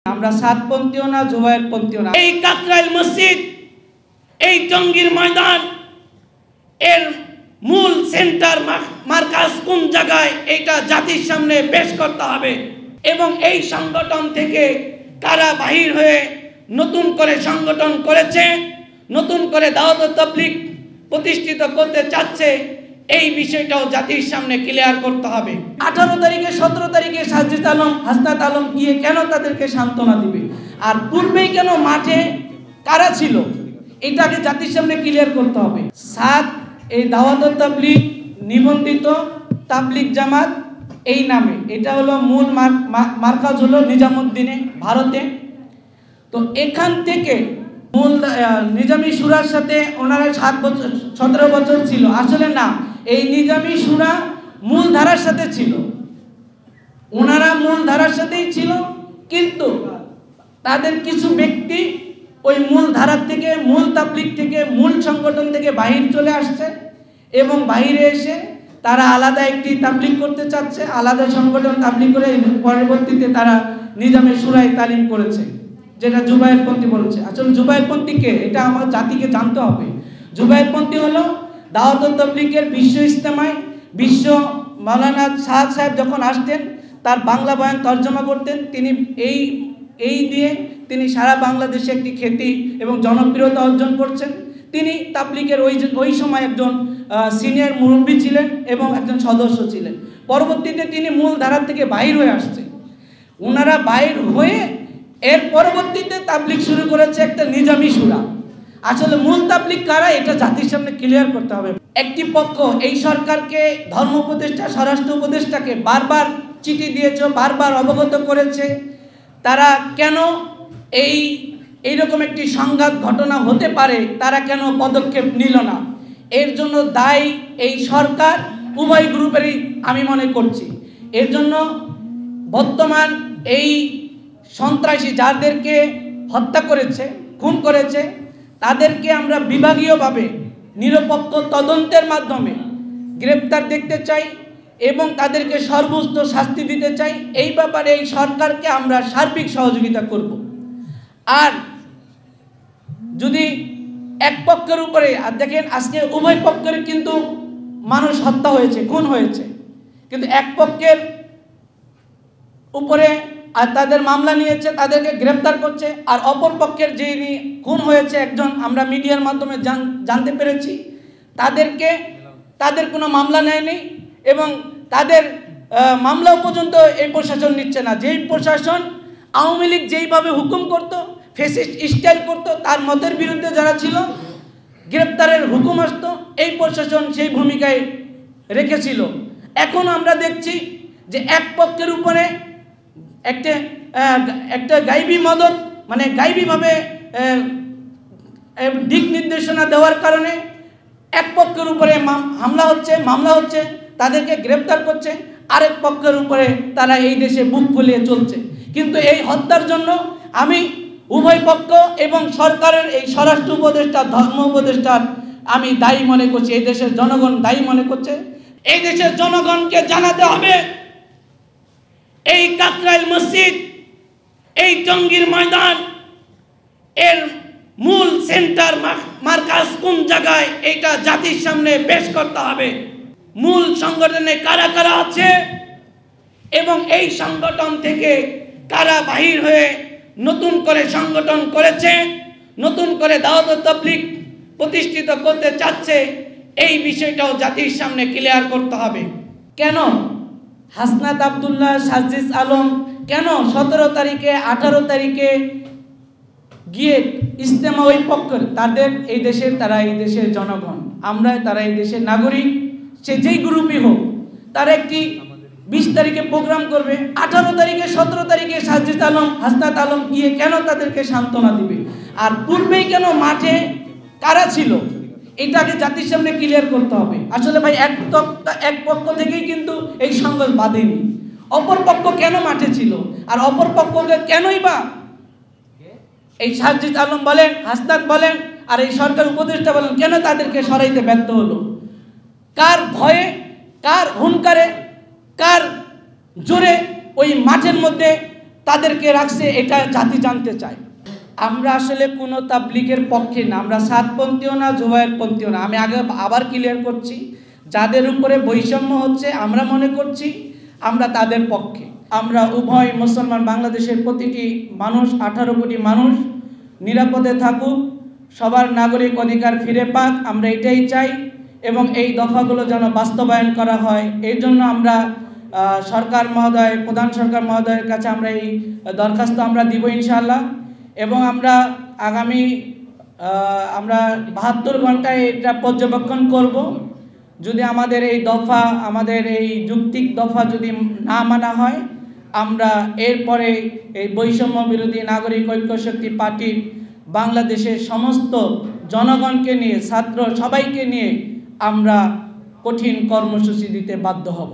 আমরা সাতপন্থীও না, জুবায়েরপন্থীও না। এই কাকরাইল মসজিদ, এই জঙ্গির ময়দান এর মূল সেন্টার মার্কাজ কোন জায়গায়, এটা জাতির সামনে পেশ করতে হবে। এবং এই সংগঠন থেকে কারা বাহির হয়ে নতুন করে সংগঠন করেছে, নতুন করে দাওয়াত তাবলীগ প্রতিষ্ঠিত করতে চাচ্ছে, এই বিষয়টাও জাতির সামনে ক্লিয়ার করতে হবে। 18 তারিখে 17 তারিখে সাজ্জিদ আলম, হাসনাত আলম গিয়ে কেন তাদেরকে সান্ত্বনা দিবে, আর পূর্বেই কেন মাঠে কারা ছিল, এটাকে জাতির সামনে ক্লিয়ার করতে হবে। এই দাওয়াত তাবলীগ নিবন্ধিত তাবলীগ জামাত এই নামে, এটা হলো মূল মার্কাজ হলো নিজামুদ্দিনে, ভারতে। তো এখান থেকে মূল নিজামী শুরার সাথে ওনারা 17 বছর ছিল। আসলে না, এই নিজামী শুরা মূল ধারার সাথে ছিল, ওনারা মূল ধারার সাথেই ছিল, কিন্তু তাদের কিছু ব্যক্তি ওই মূল ধারার থেকে, মূল তাবলীগ থেকে, মূল সংগঠন থেকে বাহির চলে আসছে এবং বাহিরে এসে তারা আলাদা একটি তাবলীগ করতে চাচ্ছে, আলাদা সংগঠন তাবলীগ করে পরবর্তীতে তারা নিজামে শুরায় তালিম করেছে, যেটা জুবায়েরপন্থী বলেছে। আসলে জুবায়েরপন্থী কে, এটা আমার জাতিকে জানতে হবে। জুবায়েরপন্থী হলো দাওয়াত তাবলীগের বিশ্ব ইজতেমায় বিশ্ব মাওলানা সাদ সাহেব যখন আসতেন, তার বাংলা বয়ান তর্জমা করতেন তিনি। এই দিয়ে তিনি সারা বাংলাদেশে একটি খ্যাতি এবং জনপ্রিয়তা অর্জন করছেন। তিনি তাবলীগের ওই সময় একজন সিনিয়র মুরব্বী ছিলেন এবং একজন সদস্য ছিলেন। পরবর্তীতে তিনি মূল ধারা থেকে বাহির হয়ে আসছে। ওনারা বাহির হয়ে এর পরবর্তীতে তাবলীগ শুরু করেছে একটা নিজামী শুরা। আসলে মূল তাবলীগ কারা, এটা জাতির সামনে ক্লিয়ার করতে হবে। একটি পক্ষ এই সরকারকে, ধর্ম উপদেষ্টা, স্বরাষ্ট্র উপদেষ্টাকে বারবার চিঠি দিয়েছে, বারবার অবগত করেছে, তারা কেন এইরকম একটি সংঘাত ঘটনা হতে পারে তারা কেন পদক্ষেপ নিল না। এর জন্য দায়ী এই সরকার, উভয় গ্রুপেরই আমি মনে করছি। এর জন্য বর্তমান এই সন্ত্রাসী যাদেরকে হত্যা করেছে, খুন করেছে, তাদেরকে আমরা বিভাগীয়ভাবে নিরপেক্ষ তদন্তের মাধ্যমে গ্রেপ্তার দেখতে চাই এবং তাদেরকে সর্বোচ্চ শাস্তি দিতে চাই। এই ব্যাপারে এই সরকারকে আমরা সার্বিক সহযোগিতা করব। আর যদি এক পক্ষের উপরে, আর দেখেন আজকে উভয় পক্ষের কিন্তু মানুষ হত্যা হয়েছে, খুন হয়েছে, কিন্তু এক পক্ষের উপরে আর তাদের মামলা নিয়েছে, তাদেরকে গ্রেপ্তার করছে, আর অপর পক্ষের যিনি খুন হয়েছে একজন, আমরা মিডিয়ার মাধ্যমে জানতে পেরেছি, তাদের কোনো মামলা নেয়নি এবং তাদের মামলাও পর্যন্ত এই প্রশাসন নিচ্ছে না। যেই প্রশাসন আওয়ামী লীগ যেইভাবে হুকুম করত, ফ্যাসিস্ট স্টাইল করত, তার মতের বিরুদ্ধে যারা ছিল গ্রেপ্তারের হুকুম আসতো, এই প্রশাসন সেই ভূমিকায় রেখেছিল। এখন আমরা দেখছি যে এক পক্ষের উপরে একটা গাইবী মদত, মানে গাইবীভাবে দিক নির্দেশনা দেওয়ার কারণে এক পক্ষের উপরে মামলা হচ্ছে, তাদেরকে গ্রেপ্তার করছে, আরেক পক্ষের উপরে তারা এই দেশে বুক ফুলিয়ে চলছে। কিন্তু এই হত্যার জন্য আমি উভয় পক্ষ এবং সরকারের এই স্বরাষ্ট্র উপদেষ্টা, ধর্ম উপদেষ্টার আমি দায়ী মনে করছি, এই দেশের জনগণ দায়ী মনে করছে। এই দেশের জনগণকে জানাতে হবে, এই কাকরাইল মসজিদ, এই জঙ্গির ময়দান এর মূল সেন্টার মার্কাজ কোন জায়গায়, এটা জাতির সামনে পেশ করতে হবে। মূল সংগঠনে কারা কারা আছে এবং এই সংগঠন থেকে কারা বাহির হয়ে নতুন করে সংগঠন করেছে, নতুন করে দাওয়াত তাবলীগ প্রতিষ্ঠিত করতে চাচ্ছে, এই বিষয়টাও জাতির সামনে ক্লিয়ার করতে হবে। কেন হাসনাত আব্দুল্লাহ, সাজ্জিদ আলম কেন 17 তারিখে 18 তারিখে গিয়ে ইজতেমা, ওই পক্ষের তাদের এই দেশের, তারা এই দেশের জনগণ, তারা এই দেশের নাগরিক, সে যেই গ্রুপই হোক, তারা একটি 20 তারিখে প্রোগ্রাম করবে, 18 তারিখে 17 তারিখে সাজ্জিদ আলম, হাসনাত আলম গিয়ে কেন তাদেরকে সান্ত্বনা দিবে, আর পূর্বেই কেন মাঠে কারা ছিল, এটাকে জাতির সামনে ক্লিয়ার করতে হবে। আসলে ভাই এক পক্ষ থেকেই কিন্তু এই সংঘর্ষ বাঁধেনি, অপর পক্ষ কেন মাঠে ছিল, আর অপর পক্ষকে কেনই বা এই সাজ্জিদ আলম বলেন, হাসনাত বলেন, আর এই সরকার উপদেষ্টা বলেন, কেন তাদেরকে সরাইতে ব্যর্থ হলো? কার ভয়ে, কার হুঙ্কারে, কার জোরে ওই মাঠের মধ্যে তাদেরকে রাখছে, এটা জাতি জানতে চায়। আমরা আসলে কোনো তাবলিগের পক্ষে না, আমরা সাতপন্থীও না, জুবায়ের পন্থীও না। আমি আবার ক্লিয়ার করছি, যাদের উপরে বৈষম্য হচ্ছে আমরা মনে করছি আমরা তাদের পক্ষে। আমরা উভয় মুসলমান, বাংলাদেশের প্রতিটি মানুষ, 18 কোটি মানুষ নিরাপদে থাকুক, সবার নাগরিক অধিকার ফিরে পাক, আমরা এটাই চাই। এবং এই দফাগুলো যেন বাস্তবায়ন করা হয়, এই জন্য আমরা সরকার মহোদয়, প্রধান সরকার মহোদয়ের কাছে আমরা এই দরখাস্ত আমরা দিব ইনশাআল্লাহ। এবং আমরা আগামী 72 ঘন্টায় এটা পর্যবেক্ষণ করব। যদি আমাদের এই দফা, আমাদের এই যৌক্তিক দফা যদি না মানা হয়, আমরা এরপরে এই বৈষম্য বিরোধী নাগরিক ঐক্য শক্তি পার্টির বাংলাদেশের সমস্ত জনগণকে নিয়ে, ছাত্র সবাইকে নিয়ে আমরা কঠিন কর্মসূচি দিতে বাধ্য হব।